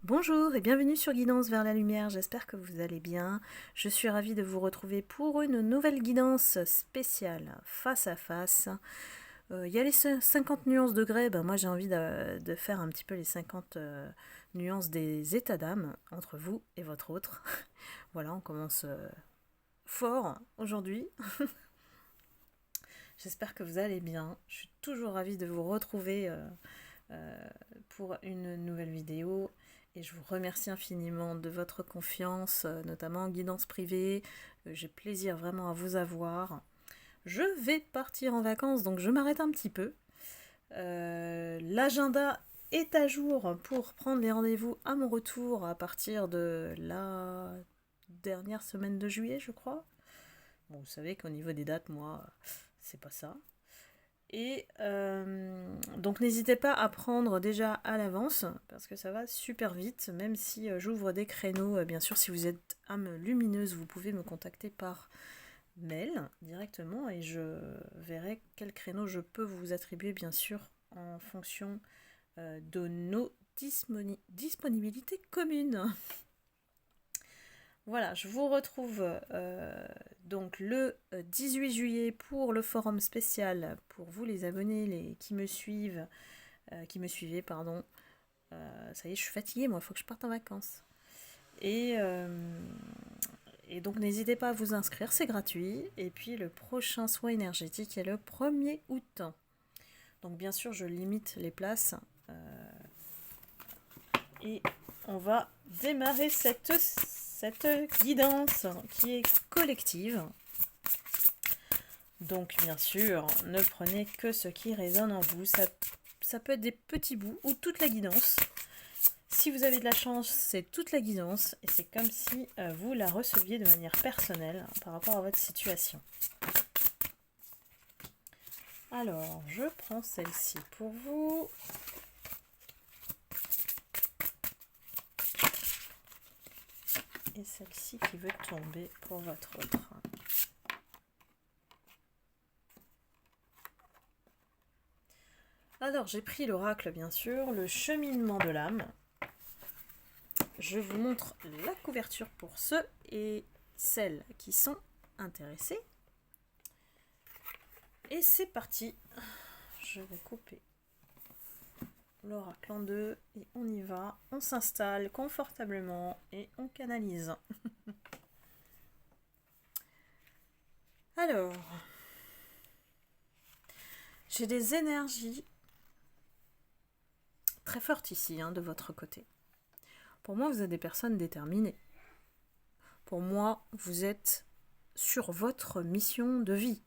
Bonjour et bienvenue sur Guidance vers la lumière, j'espère que vous allez bien. Je suis ravie de vous retrouver pour une nouvelle guidance spéciale face à face. Il y a les 50 nuances degrés, moi j'ai envie de faire un petit peu les 50 nuances des états d'âme entre vous et votre autre. Voilà, on commence fort aujourd'hui. J'espère que vous allez bien. Je suis toujours ravie de vous retrouver pour une nouvelle vidéo. Et je vous remercie infiniment de votre confiance, notamment en guidance privée. J'ai plaisir vraiment à vous avoir. Je vais partir en vacances, donc je m'arrête un petit peu. L'agenda est à jour pour prendre les rendez-vous à mon retour à partir de la dernière semaine de juillet, je crois. Bon, vous savez qu'au niveau des dates, moi, c'est pas ça. Et donc n'hésitez pas à prendre déjà à l'avance parce que ça va super vite, même si j'ouvre des créneaux. Bien sûr, si vous êtes âme lumineuse, vous pouvez me contacter par mail directement et je verrai quel créneau je peux vous attribuer, bien sûr, en fonction de nos disponibilités communes. Voilà, je vous retrouve donc le 18 juillet pour le forum spécial pour vous les abonnés qui me suivent, qui me suivaient, pardon. Ça y est, je suis fatiguée, moi, il faut que je parte en vacances. Et donc n'hésitez pas à vous inscrire, c'est gratuit. Et puis le prochain soin énergétique est le 1er août. Donc bien sûr, je limite les places. Et on va démarrer cette guidance qui est collective. Donc bien sûr, ne prenez que ce qui résonne en vous. Ça peut être des petits bouts ou toute la guidance. Si vous avez de la chance, c'est toute la guidance. Et c'est comme si vous la receviez de manière personnelle par rapport à votre situation. Alors, je prends celle-ci pour vous. Et celle-ci qui veut tomber pour votre autre. Alors, j'ai pris l'oracle, bien sûr, le cheminement de l'âme. Je vous montre la couverture pour ceux et celles qui sont intéressés. Et c'est parti. Je vais couper l'oracle en deux et on y va. On s'installe confortablement et on canalise. Alors, j'ai des énergies très fortes ici, de votre côté. Pour moi, vous êtes des personnes déterminées. Pour moi, vous êtes sur votre mission de vie.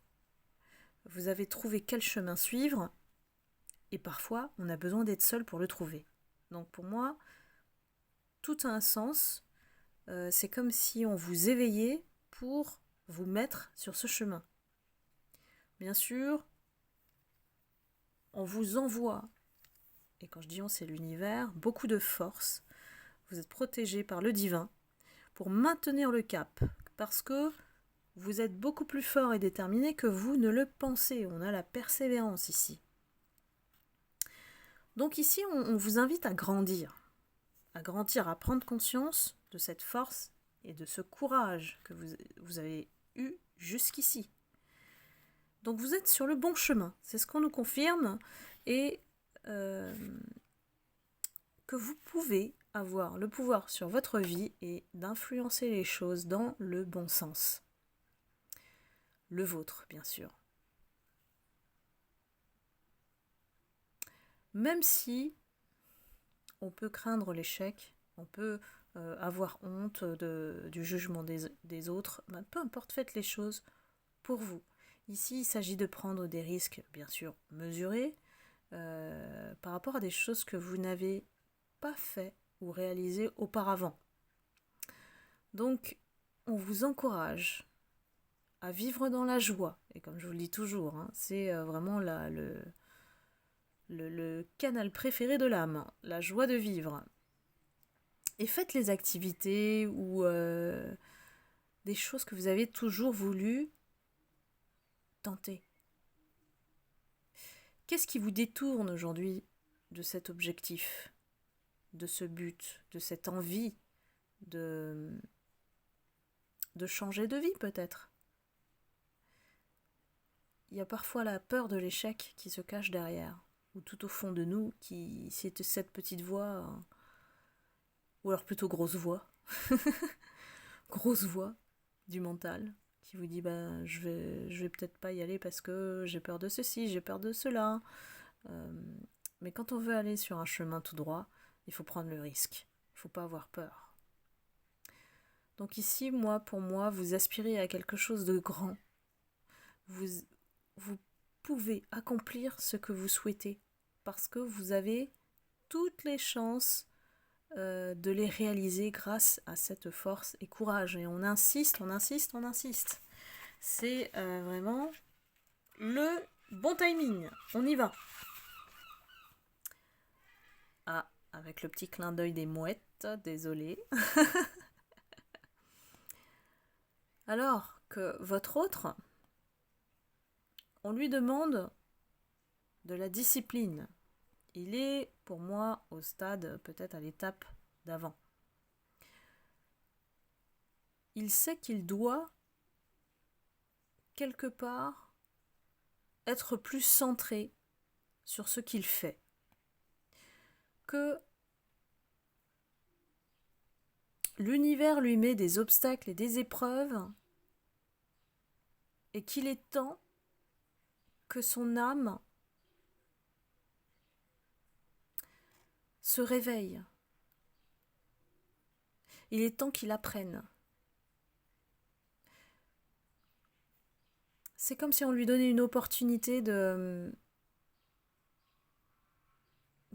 Vous avez trouvé quel chemin suivre et parfois, on a besoin d'être seul pour le trouver. Donc pour moi, tout a un sens. C'est comme si on vous éveillait pour vous mettre sur ce chemin. Bien sûr, on vous envoie, et quand je dis on, c'est l'univers, beaucoup de force. Vous êtes protégé par le divin pour maintenir le cap, parce que vous êtes beaucoup plus fort et déterminé que vous ne le pensez. On a la persévérance ici. Donc ici, on vous invite à grandir, à prendre conscience de cette force et de ce courage que vous avez eu jusqu'ici. Donc vous êtes sur le bon chemin, c'est ce qu'on nous confirme, et que vous pouvez avoir le pouvoir sur votre vie et d'influencer les choses dans le bon sens. Le vôtre, bien sûr. Même si on peut craindre l'échec, on peut avoir honte du jugement des autres, peu importe, faites les choses pour vous. Ici, il s'agit de prendre des risques, bien sûr, mesurés, par rapport à des choses que vous n'avez pas fait ou réalisées auparavant. Donc, on vous encourage à vivre dans la joie. Et comme je vous le dis toujours, c'est vraiment le canal préféré de l'âme, la joie de vivre. Et faites les activités ou des choses que vous avez toujours voulu tenter. Qu'est-ce qui vous détourne aujourd'hui de cet objectif ? de ce but, de cette envie de changer de vie peut-être. Il y a parfois la peur de l'échec qui se cache derrière, ou tout au fond de nous, c'est cette petite voix, ou alors plutôt grosse voix, grosse voix du mental, qui vous dit je vais peut-être pas y aller parce que j'ai peur de ceci, j'ai peur de cela. Mais quand on veut aller sur un chemin tout droit, il faut prendre le risque, il ne faut pas avoir peur. Donc ici, pour moi, vous aspirez à quelque chose de grand. Vous pouvez accomplir ce que vous souhaitez parce que vous avez toutes les chances de les réaliser grâce à cette force et courage. Et on insiste, on insiste, on insiste. C'est vraiment le bon timing. On y va. Ah, avec le petit clin d'œil des mouettes, désolé. Alors que votre autre, on lui demande de la discipline. Il est, pour moi, au stade, peut-être à l'étape d'avant. Il sait qu'il doit, quelque part, être plus centré sur ce qu'il fait. Que l'univers lui met des obstacles et des épreuves et qu'il est temps que son âme se réveille. Il est temps qu'il apprenne. C'est comme si on lui donnait une opportunité de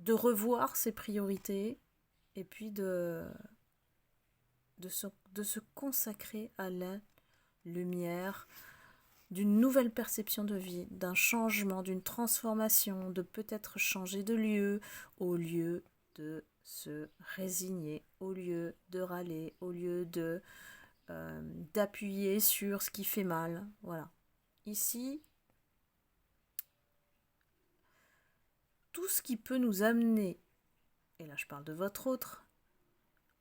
revoir ses priorités et puis de se consacrer à la lumière, d'une nouvelle perception de vie, d'un changement, d'une transformation, de peut-être changer de lieu au lieu de se résigner, au lieu de râler, au lieu d'appuyer sur ce qui fait mal. Voilà. Ici, tout ce qui peut nous amener, et là je parle de votre autre,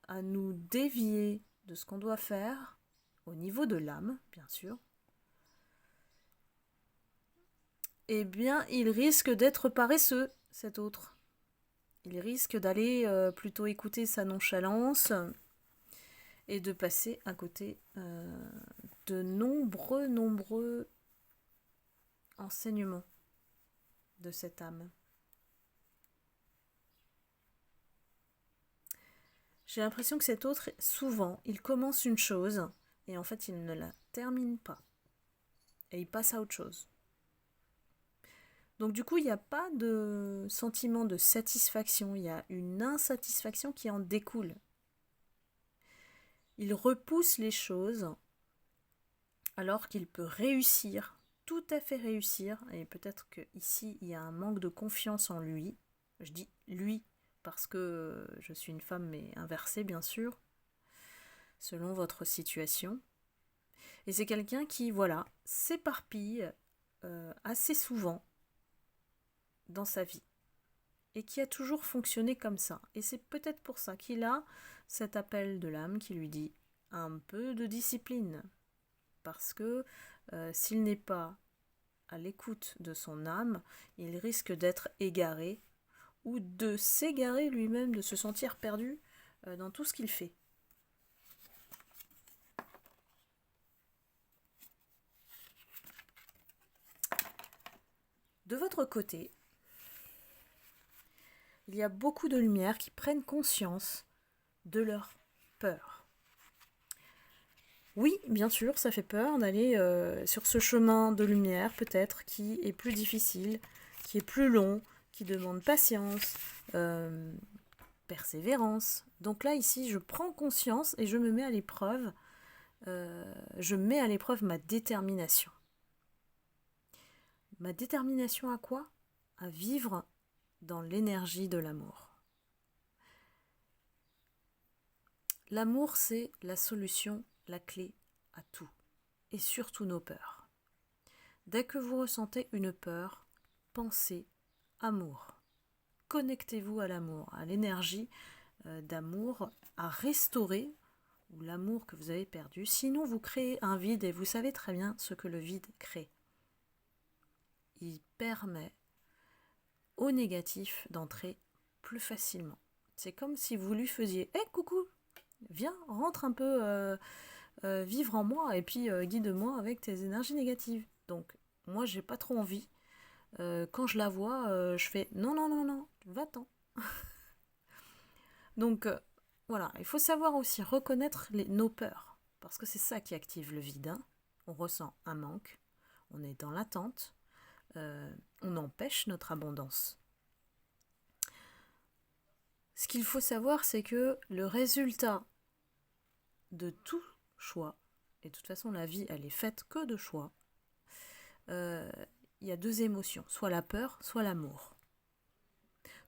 à nous dévier de ce qu'on doit faire, au niveau de l'âme, bien sûr, eh bien, il risque d'être paresseux, cet autre. Il risque d'aller plutôt écouter sa nonchalance et de passer à côté de nombreux enseignements de cette âme. J'ai l'impression que cet autre, souvent, il commence une chose et en fait, il ne la termine pas. Et il passe à autre chose. Donc du coup, il n'y a pas de sentiment de satisfaction, il y a une insatisfaction qui en découle. Il repousse les choses alors qu'il peut réussir, tout à fait réussir, et peut-être qu'ici, il y a un manque de confiance en lui. Je dis lui parce que je suis une femme, mais inversée bien sûr, selon votre situation. Et c'est quelqu'un qui, voilà, s'éparpille assez souvent dans sa vie et qui a toujours fonctionné comme ça. Et c'est peut-être pour ça qu'il a cet appel de l'âme qui lui dit un peu de discipline. Parce que s'il n'est pas à l'écoute de son âme, il risque d'être égaré ou de s'égarer lui-même, de se sentir perdu dans tout ce qu'il fait. De votre côté, il y a beaucoup de lumières qui prennent conscience de leur peur. Oui, bien sûr, ça fait peur d'aller sur ce chemin de lumière, peut-être, qui est plus difficile, qui est plus long, qui demande patience, persévérance. Donc là, ici, je prends conscience et je me mets à l'épreuve. Je mets à l'épreuve ma détermination. Ma détermination à quoi ? À vivre dans l'énergie de l'amour. L'amour, c'est la solution, la clé à tout, et surtout nos peurs. Dès que vous ressentez une peur, pensez amour. Connectez-vous à l'amour, à l'énergie d'amour à restaurer, ou l'amour que vous avez perdu. Sinon, vous créez un vide, et vous savez très bien ce que le vide crée. Il permet au négatif d'entrer plus facilement. C'est comme si vous lui faisiez « Hé, coucou, viens, rentre un peu vivre en moi, et puis guide-moi avec tes énergies négatives. » Donc, moi, j'ai pas trop envie. Quand je la vois, je fais « Non, non, non, non, va-t'en. » Donc, voilà, il faut savoir aussi reconnaître nos peurs, parce que c'est ça qui active le vide. Hein. On ressent un manque, on est dans l'attente, on empêche notre abondance. Ce qu'il faut savoir, c'est que le résultat de tout choix, et de toute façon la vie elle est faite que de choix, il y a deux émotions, soit la peur, soit l'amour.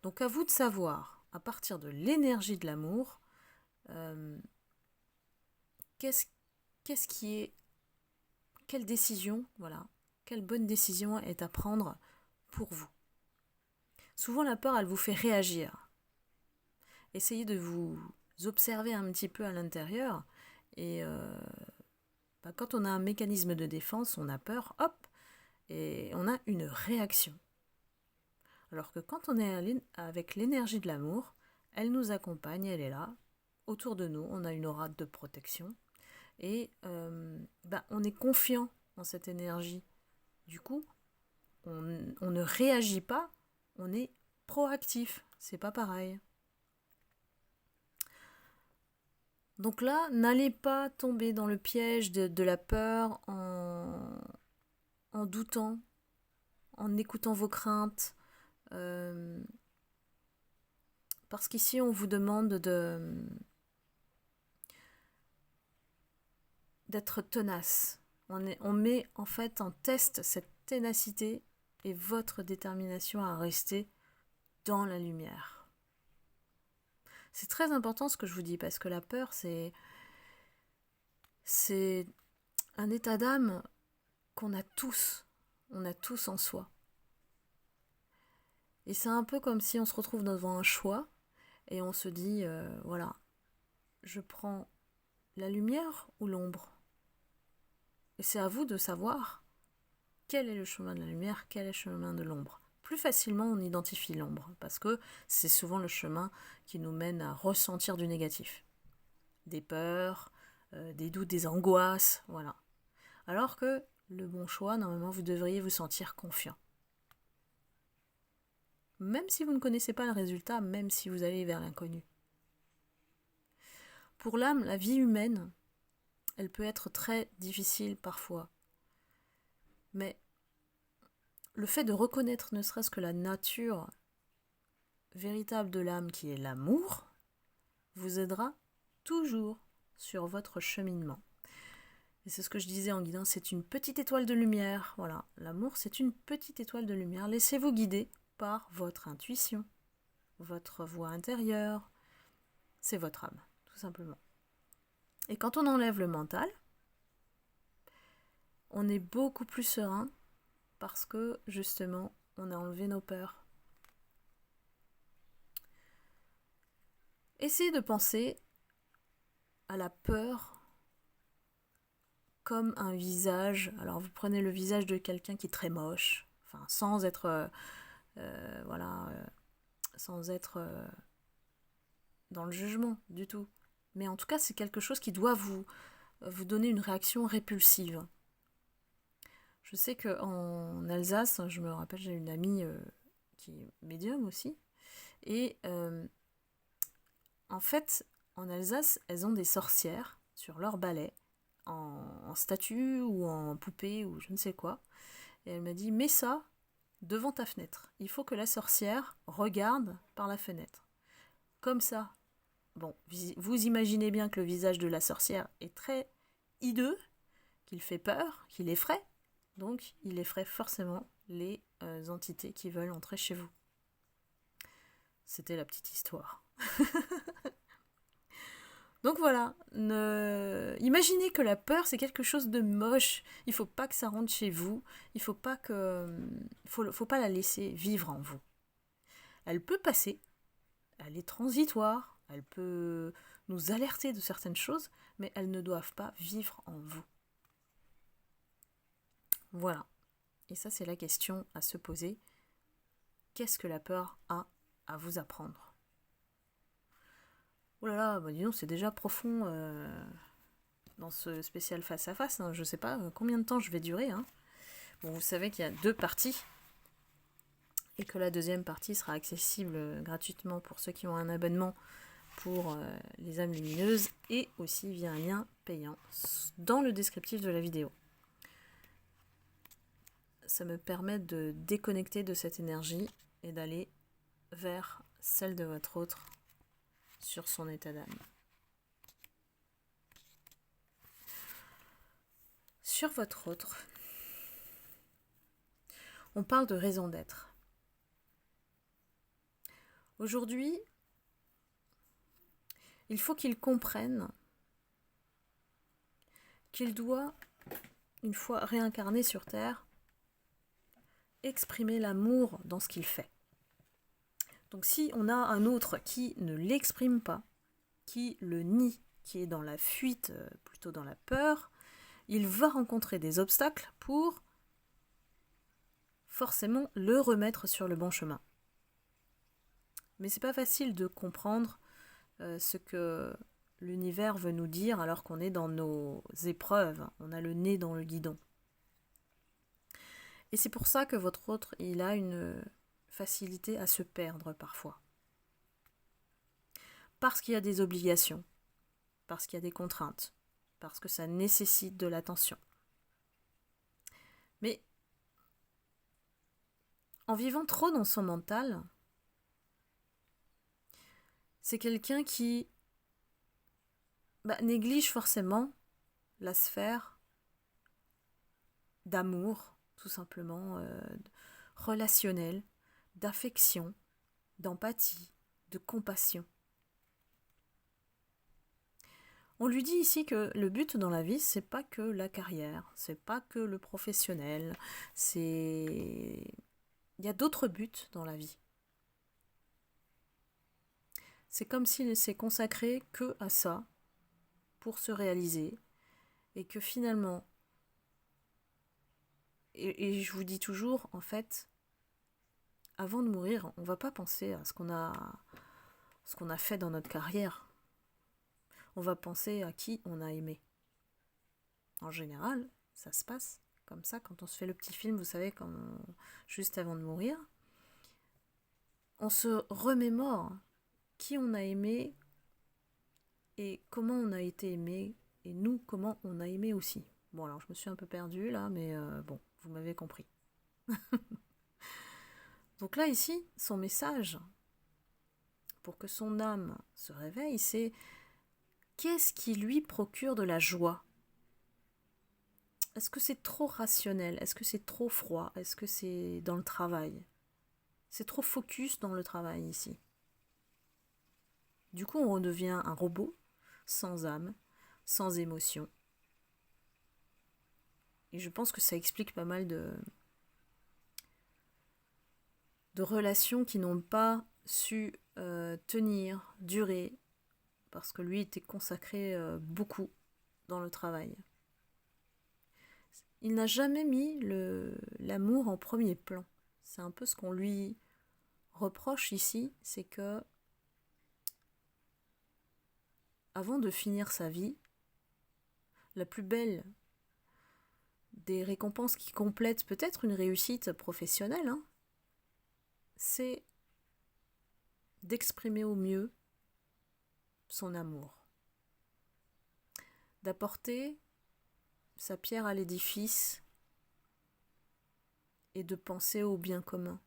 Donc à vous de savoir, à partir de l'énergie de l'amour, qu'est-ce qui est, quelle décision, voilà, quelle bonne décision est à prendre pour vous. Souvent la peur elle vous fait réagir. Essayez de vous observer un petit peu à l'intérieur et quand on a un mécanisme de défense, on a peur, hop, et on a une réaction. Alors que quand on est avec l'énergie de l'amour, elle nous accompagne, elle est là, autour de nous, on a une aura de protection et on est confiant en cette énergie. Du coup, on ne réagit pas, on est proactif, c'est pas pareil. Donc là, n'allez pas tomber dans le piège de la peur en doutant, en écoutant vos craintes. Parce qu'ici, on vous demande d'être tenace. On met en fait en test cette ténacité et votre détermination à rester dans la lumière. C'est très important ce que je vous dis, parce que la peur, c'est un état d'âme qu'on a tous. On a tous en soi. Et c'est un peu comme si on se retrouve devant un choix et on se dit, voilà, je prends la lumière ou l'ombre. Et c'est à vous de savoir quel est le chemin de la lumière, quel est le chemin de l'ombre. Plus facilement on identifie l'ombre, parce que c'est souvent le chemin qui nous mène à ressentir du négatif. Des peurs, des doutes, des angoisses, voilà. Alors que le bon choix, normalement, vous devriez vous sentir confiant. Même si vous ne connaissez pas le résultat, même si vous allez vers l'inconnu. Pour l'âme, la vie humaine, elle peut être très difficile parfois. Mais le fait de reconnaître ne serait-ce que la nature véritable de l'âme qui est l'amour, vous aidera toujours sur votre cheminement. Et c'est ce que je disais en guidant, c'est une petite étoile de lumière. Voilà, l'amour c'est une petite étoile de lumière. Laissez-vous guider par votre intuition, votre voix intérieure. C'est votre âme, tout simplement. Et quand on enlève le mental, on est beaucoup plus serein parce que justement, on a enlevé nos peurs. Essayez de penser à la peur comme un visage. Alors vous prenez le visage de quelqu'un qui est très moche, enfin sans être sans être dans le jugement du tout. Mais en tout cas, c'est quelque chose qui doit vous donner une réaction répulsive. Je sais qu'en Alsace, je me rappelle, j'ai une amie qui est médium aussi, et en fait, en Alsace, elles ont des sorcières sur leur balai, en statue ou en poupée ou je ne sais quoi. Et elle m'a dit, mets ça devant ta fenêtre. Il faut que la sorcière regarde par la fenêtre. Comme ça. Bon, vous imaginez bien que le visage de la sorcière est très hideux, qu'il fait peur, qu'il effraie. Donc, il effraie forcément les entités qui veulent entrer chez vous. C'était la petite histoire. Donc voilà, imaginez que la peur c'est quelque chose de moche. Il faut pas que ça rentre chez vous. Il faut pas la laisser vivre en vous. Elle peut passer. Elle est transitoire. Elle peut nous alerter de certaines choses, mais elles ne doivent pas vivre en vous. Voilà. Et ça, c'est la question à se poser. Qu'est-ce que la peur a à vous apprendre? Oh là là, dis donc, c'est déjà profond dans ce spécial face à face. Hein. Je ne sais pas combien de temps je vais durer. Hein. Bon, vous savez qu'il y a 2 parties et que la deuxième partie sera accessible gratuitement pour ceux qui ont un abonnement pour les âmes lumineuses et aussi via un lien payant dans le descriptif de la vidéo. Ça me permet de déconnecter de cette énergie et d'aller vers celle de votre autre sur son état d'âme. Sur votre autre, on parle de raison d'être. Aujourd'hui, il faut qu'il comprenne qu'il doit, une fois réincarné sur Terre, exprimer l'amour dans ce qu'il fait. Donc si on a un autre qui ne l'exprime pas, qui le nie, qui est dans la fuite, plutôt dans la peur, il va rencontrer des obstacles pour forcément le remettre sur le bon chemin. Mais c'est pas facile de comprendre ce que l'univers veut nous dire alors qu'on est dans nos épreuves, on a le nez dans le guidon. Et c'est pour ça que votre autre, il a une facilité à se perdre parfois. Parce qu'il y a des obligations, parce qu'il y a des contraintes, parce que ça nécessite de l'attention. Mais en vivant trop dans son mental, c'est quelqu'un qui néglige forcément la sphère d'amour, tout simplement, relationnel, d'affection, d'empathie, de compassion. On lui dit ici que le but dans la vie, c'est pas que la carrière, c'est pas que le professionnel, il y a d'autres buts dans la vie. C'est comme s'il ne s'est consacré que à ça pour se réaliser et que finalement, et je vous dis toujours, en fait, avant de mourir, on ne va pas penser à ce qu'on a fait dans notre carrière. On va penser à qui on a aimé. En général, ça se passe comme ça quand on se fait le petit film, vous savez, juste avant de mourir. On se remémore qui on a aimé et comment on a été aimé et nous, comment on a aimé aussi. Bon, alors je me suis un peu perdue là, mais bon, vous m'avez compris. Donc là, ici, son message, pour que son âme se réveille, c'est qu'est-ce qui lui procure de la joie? Est-ce que c'est trop rationnel? Est-ce que c'est trop froid? Est-ce que c'est dans le travail? C'est trop focus dans le travail ici. Du coup, on redevient un robot, sans âme, sans émotion. Et je pense que ça explique pas mal de relations qui n'ont pas su tenir, durer, parce que lui était consacré beaucoup dans le travail. Il n'a jamais mis l'amour en premier plan. C'est un peu ce qu'on lui reproche ici, c'est que avant de finir sa vie, la plus belle des récompenses qui complètent peut-être une réussite professionnelle, c'est d'exprimer au mieux son amour, d'apporter sa pierre à l'édifice et de penser au bien commun.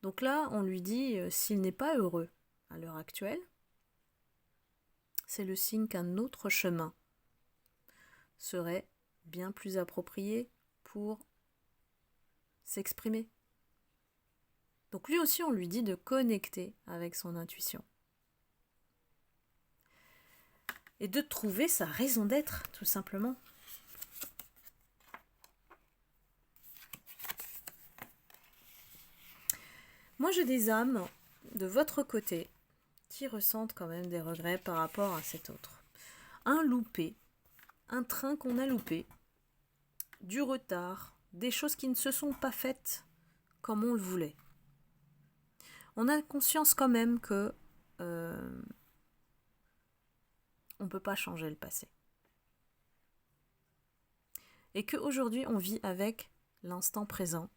Donc là, on lui dit, s'il n'est pas heureux à l'heure actuelle, c'est le signe qu'un autre chemin serait bien plus approprié pour s'exprimer. Donc lui aussi, on lui dit de connecter avec son intuition. Et de trouver sa raison d'être, tout simplement. Moi, j'ai des âmes de votre côté qui ressentent quand même des regrets par rapport à cet autre. Un loupé, un train qu'on a loupé, du retard, des choses qui ne se sont pas faites comme on le voulait. On a conscience quand même que on ne peut pas changer le passé. Et qu'aujourd'hui, on vit avec l'instant présent,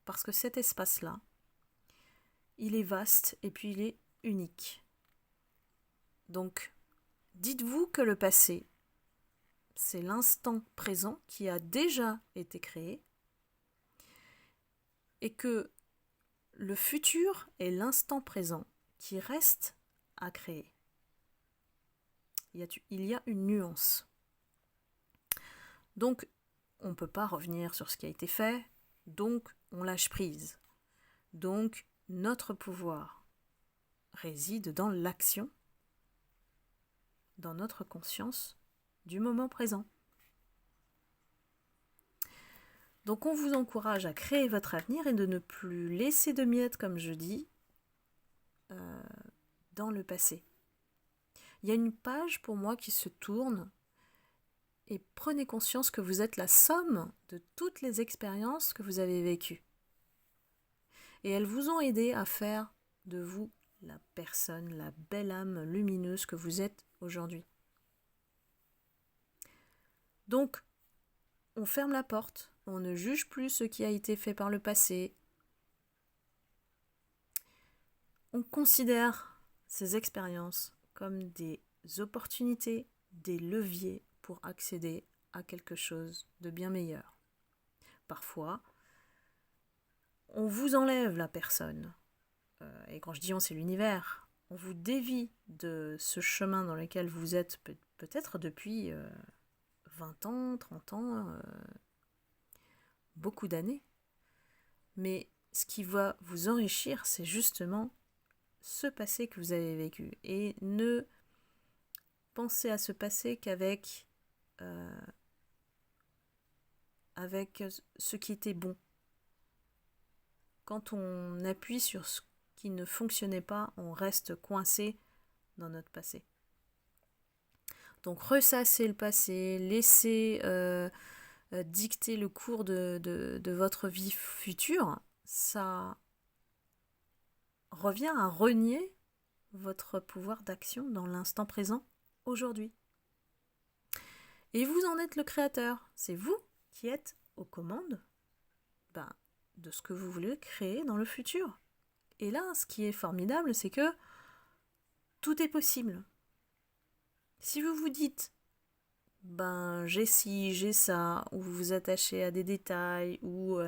parce que cet espace-là, il est vaste et puis il est unique. Donc, dites-vous que le passé, c'est l'instant présent qui a déjà été créé et que le futur est l'instant présent qui reste à créer. Il y a une nuance. Donc, on ne peut pas revenir sur ce qui a été fait, donc on lâche prise. Donc, notre pouvoir réside dans l'action, dans notre conscience du moment présent. Donc, on vous encourage à créer votre avenir et de ne plus laisser de miettes, comme je dis, dans le passé. Il y a une page pour moi qui se tourne et prenez conscience que vous êtes la somme de toutes les expériences que vous avez vécues. Et elles vous ont aidé à faire de vous la personne, la belle âme lumineuse que vous êtes aujourd'hui. Donc, on ferme la porte, on ne juge plus ce qui a été fait par le passé. On considère ces expériences comme des opportunités, des leviers pour accéder à quelque chose de bien meilleur. Parfois, on vous enlève la personne. Et quand je dis on, c'est l'univers. On vous dévie de ce chemin dans lequel vous êtes peut-être depuis 20 ans, 30 ans, beaucoup d'années. Mais ce qui va vous enrichir, c'est justement ce passé que vous avez vécu. Et ne pensez à ce passé qu'avec avec ce qui était bon. Quand on appuie sur ce qui ne fonctionnait pas, on reste coincé dans notre passé. Donc ressasser le passé, laisser dicter le cours de votre vie future, ça revient à renier votre pouvoir d'action dans l'instant présent, aujourd'hui. Et vous en êtes le créateur. C'est vous qui êtes aux commandes de ce que vous voulez créer dans le futur. Et là, ce qui est formidable, c'est que tout est possible. Si vous vous dites, j'ai ci, j'ai ça, ou vous vous attachez à des détails, ou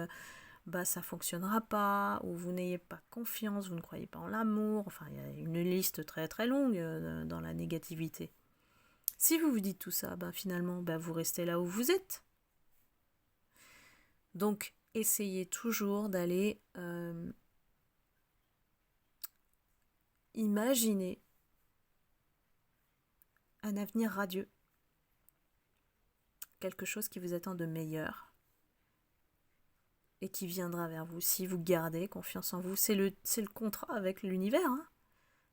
ça fonctionnera pas, ou vous n'ayez pas confiance, vous ne croyez pas en l'amour, enfin il y a une liste très très longue dans la négativité. Si vous vous dites tout ça, finalement, vous restez là où vous êtes. Donc, essayez toujours d'aller imaginer un avenir radieux. Quelque chose qui vous attend de meilleur et qui viendra vers vous si vous gardez confiance en vous. C'est le contrat avec l'univers.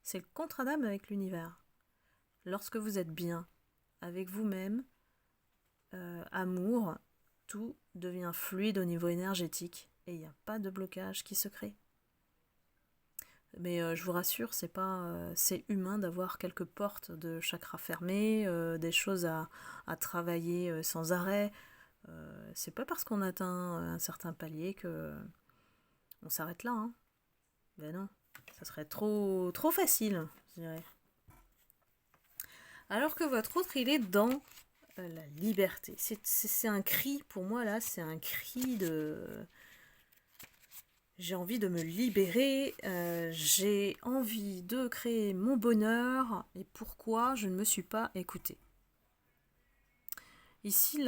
C'est le contrat d'âme avec l'univers. Lorsque vous êtes bien avec vous-même, amour, tout devient fluide au niveau énergétique et il n'y a pas de blocage qui se crée. Mais je vous rassure, c'est humain d'avoir quelques portes de chakras fermées, des choses à travailler sans arrêt. C'est pas parce qu'on atteint un certain palier que on s'arrête là. Ben non, ça serait trop facile, je dirais. Alors que votre autre, il est dans la liberté. C'est un cri, pour moi là, c'est un cri de... J'ai envie de me libérer, j'ai envie de créer mon bonheur, et pourquoi je ne me suis pas écoutée. Ici,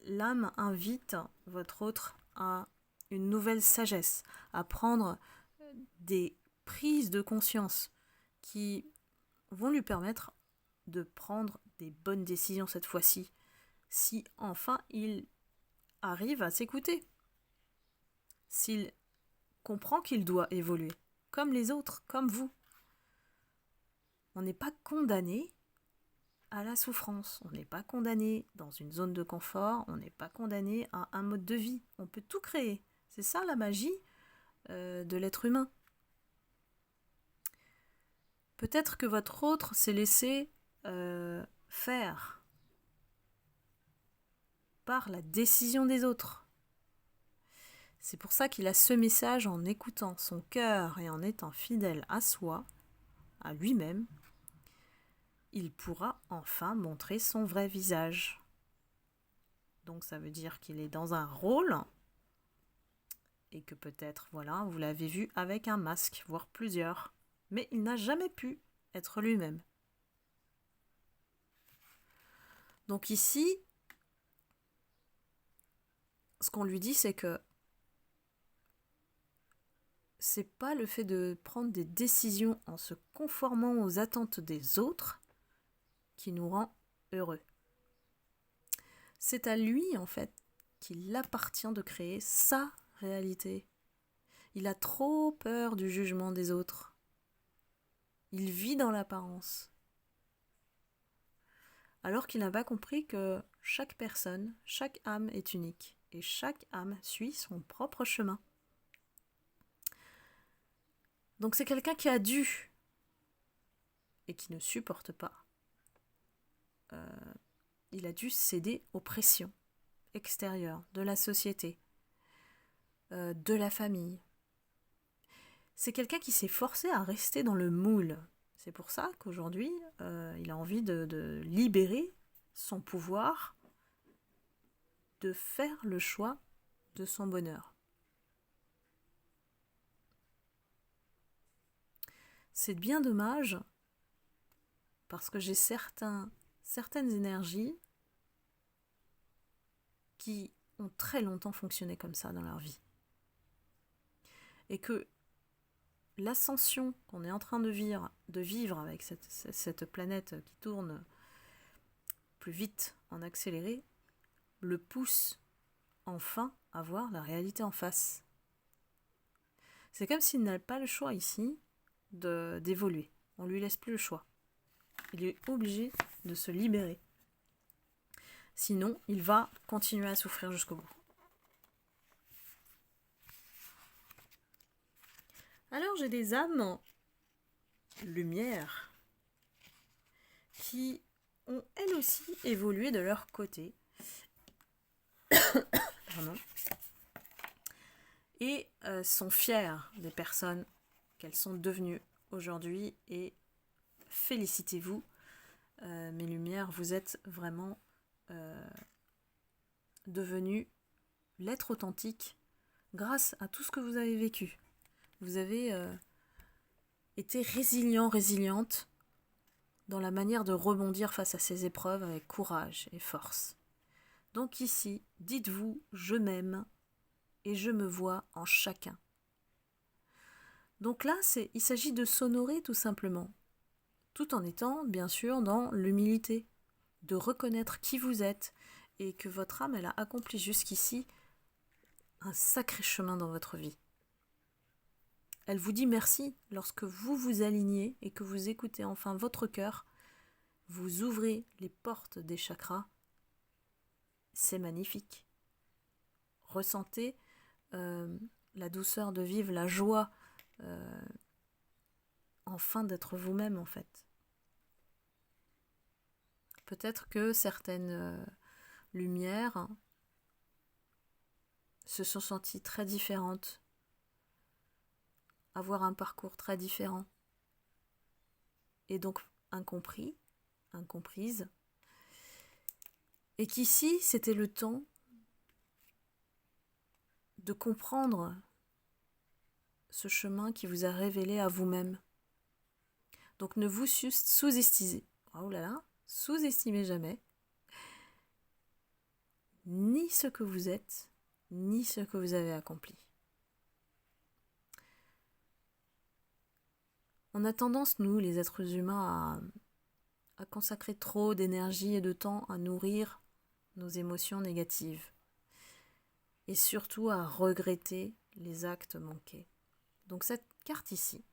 l'âme invite votre autre à une nouvelle sagesse, à prendre des prises de conscience qui vont lui permettre de prendre des bonnes décisions cette fois-ci, si enfin il arrive à s'écouter. S'il comprend qu'il doit évoluer, comme les autres, comme vous. On n'est pas condamné à la souffrance, on n'est pas condamné dans une zone de confort, on n'est pas condamné à un mode de vie. On peut tout créer. C'est ça la magie de l'être humain. Peut-être que votre autre s'est laissé faire par la décision des autres. C'est pour ça qu'il a ce message en écoutant son cœur et en étant fidèle à soi, à lui-même, il pourra enfin montrer son vrai visage. Donc ça veut dire qu'il est dans un rôle et que peut-être, voilà, vous l'avez vu avec un masque, voire plusieurs, mais il n'a jamais pu être lui-même. Donc ici, ce qu'on lui dit, c'est que c'est pas le fait de prendre des décisions en se conformant aux attentes des autres qui nous rend heureux. C'est à lui, en fait, qu'il appartient de créer sa réalité. Il a trop peur du jugement des autres. Il vit dans l'apparence. Alors qu'il n'a pas compris que chaque personne, chaque âme est unique et chaque âme suit son propre chemin. Donc c'est quelqu'un qui a dû et qui ne supporte pas. Il a dû céder aux pressions extérieures de la société, de la famille. C'est quelqu'un qui s'est forcé à rester dans le moule. C'est pour ça qu'aujourd'hui, il a envie de libérer son pouvoir, de faire le choix de son bonheur. C'est bien dommage parce que j'ai certaines énergies qui ont très longtemps fonctionné comme ça dans leur vie. Et que l'ascension qu'on est en train de vivre avec cette planète qui tourne plus vite en accéléré, le pousse enfin à voir la réalité en face. C'est comme s'il n'a pas le choix ici d'évoluer. On lui laisse plus le choix. Il est obligé de se libérer. Sinon, il va continuer à souffrir jusqu'au bout. Alors, j'ai des âmes lumière qui ont elles aussi évolué de leur côté. Pardon. Et sont fières des personnes qu'elles sont devenues aujourd'hui. Et félicitez-vous, mes lumières, vous êtes vraiment devenus l'être authentique grâce à tout ce que vous avez vécu. Vous avez été résiliente dans la manière de rebondir face à ces épreuves avec courage et force. Donc ici, dites-vous, je m'aime et je me vois en chacun. Donc là, il s'agit de s'honorer tout simplement, tout en étant bien sûr dans l'humilité, de reconnaître qui vous êtes et que votre âme, elle a accompli jusqu'ici un sacré chemin dans votre vie. Elle vous dit merci lorsque vous vous alignez et que vous écoutez enfin votre cœur, vous ouvrez les portes des chakras. C'est magnifique. Ressentez la douceur de vivre, la joie enfin d'être vous-même en fait. Peut-être que certaines lumières se sont senties très différentes, avoir un parcours très différent, et donc incompris, incomprise, et qu'ici c'était le temps de comprendre ce chemin qui vous a révélé à vous-même. Donc ne vous sous-estimez, sous-estimez jamais ni ce que vous êtes, ni ce que vous avez accompli. On a tendance, nous, les êtres humains, à consacrer trop d'énergie et de temps à nourrir nos émotions négatives et surtout à regretter les actes manqués. Donc carte ici,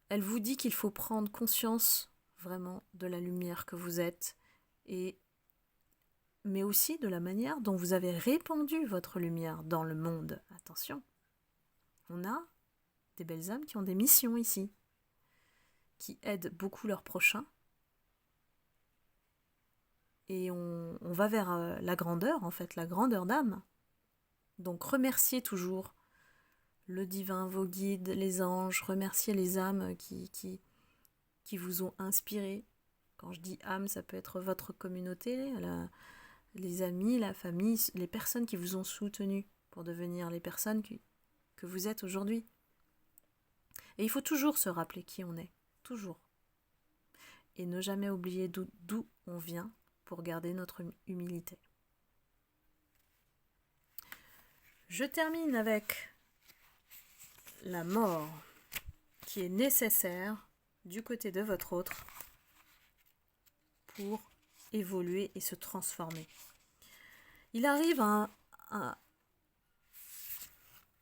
elle vous dit qu'il faut prendre conscience vraiment de la lumière que vous êtes, mais aussi de la manière dont vous avez répandu votre lumière dans le monde. Attention, on a des belles âmes qui ont des missions ici, qui aident beaucoup leurs prochains, et on va vers la grandeur, en fait, la grandeur d'âme. Donc remerciez toujours le divin, vos guides, les anges, remerciez les âmes qui vous ont inspiré. Quand je dis âme, ça peut être votre communauté, les amis, la famille, les personnes qui vous ont soutenu pour devenir les personnes que vous êtes aujourd'hui. Et il faut toujours se rappeler qui on est, toujours. Et ne jamais oublier d'où on vient pour garder notre humilité. Je termine avec la mort qui est nécessaire du côté de votre autre pour évoluer et se transformer. Il arrive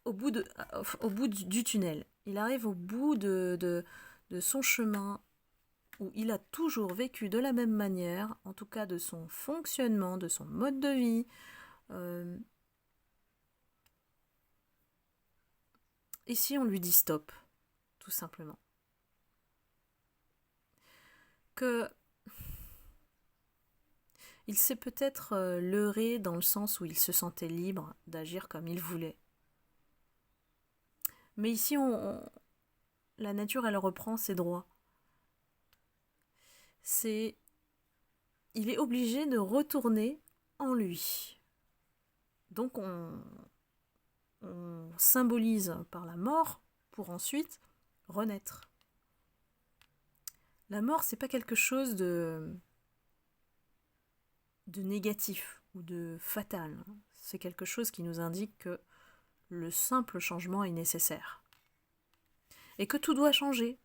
au bout du tunnel. Il arrive au bout de son chemin où il a toujours vécu de la même manière, en tout cas de son fonctionnement, de son mode de vie. Ici, on lui dit stop, tout simplement. Il s'est peut-être leurré dans le sens où il se sentait libre d'agir comme il voulait. Mais ici, la nature, elle reprend ses droits. Il est obligé de retourner en lui. Donc on symbolise par la mort pour ensuite renaître. La mort, c'est pas quelque chose de négatif ou de fatal. C'est quelque chose qui nous indique que le simple changement est nécessaire. Et que tout doit changer.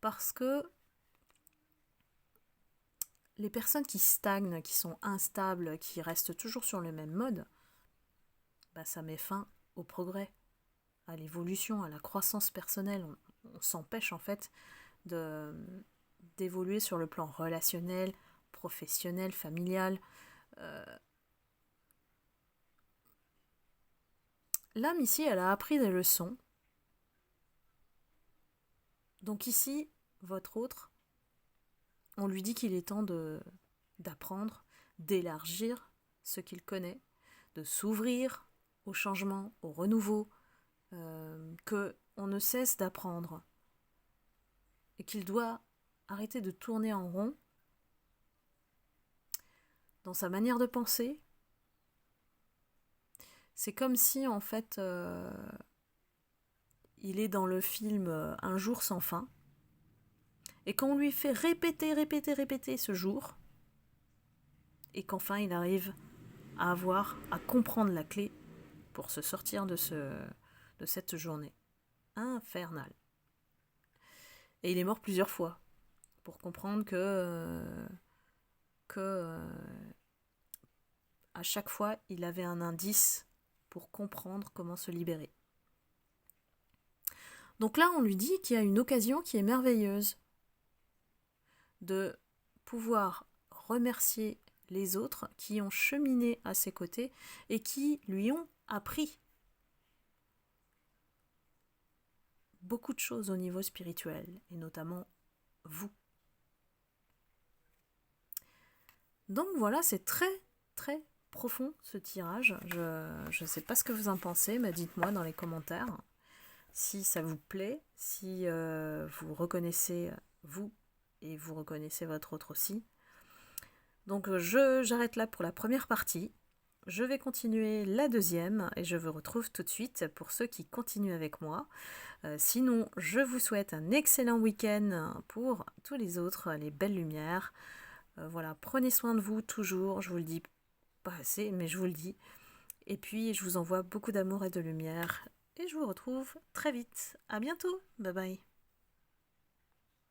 Parce que les personnes qui stagnent, qui sont instables, qui restent toujours sur le même mode, ça met fin au progrès, à l'évolution, à la croissance personnelle. On s'empêche en fait d'évoluer sur le plan relationnel, professionnel, familial. L'âme ici, elle a appris des leçons. Donc ici, votre autre, on lui dit qu'il est temps d'apprendre, d'élargir ce qu'il connaît, de s'ouvrir au changement, au renouveau, qu'on ne cesse d'apprendre et qu'il doit arrêter de tourner en rond dans sa manière de penser. C'est comme si en fait il est dans le film Un jour sans fin et qu'on lui fait répéter ce jour et qu'enfin il arrive à comprendre la clé pour se sortir de cette journée infernale. Et il est mort plusieurs fois pour comprendre que à chaque fois, il avait un indice pour comprendre comment se libérer. Donc là, on lui dit qu'il y a une occasion qui est merveilleuse de pouvoir remercier les autres qui ont cheminé à ses côtés et qui lui ont appris beaucoup de choses au niveau spirituel, et notamment vous. Donc voilà, c'est très très profond ce tirage. Je ne sais pas ce que vous en pensez, mais dites-moi dans les commentaires si ça vous plaît, si vous reconnaissez vous et vous reconnaissez votre autre aussi. Donc j'arrête là pour la première partie. Je vais continuer la deuxième et je vous retrouve tout de suite pour ceux qui continuent avec moi. Sinon, je vous souhaite un excellent week-end pour tous les autres, les belles lumières. Voilà, prenez soin de vous toujours, je vous le dis pas assez, mais je vous le dis. Et puis, je vous envoie beaucoup d'amour et de lumière. Et je vous retrouve très vite. À bientôt. Bye bye.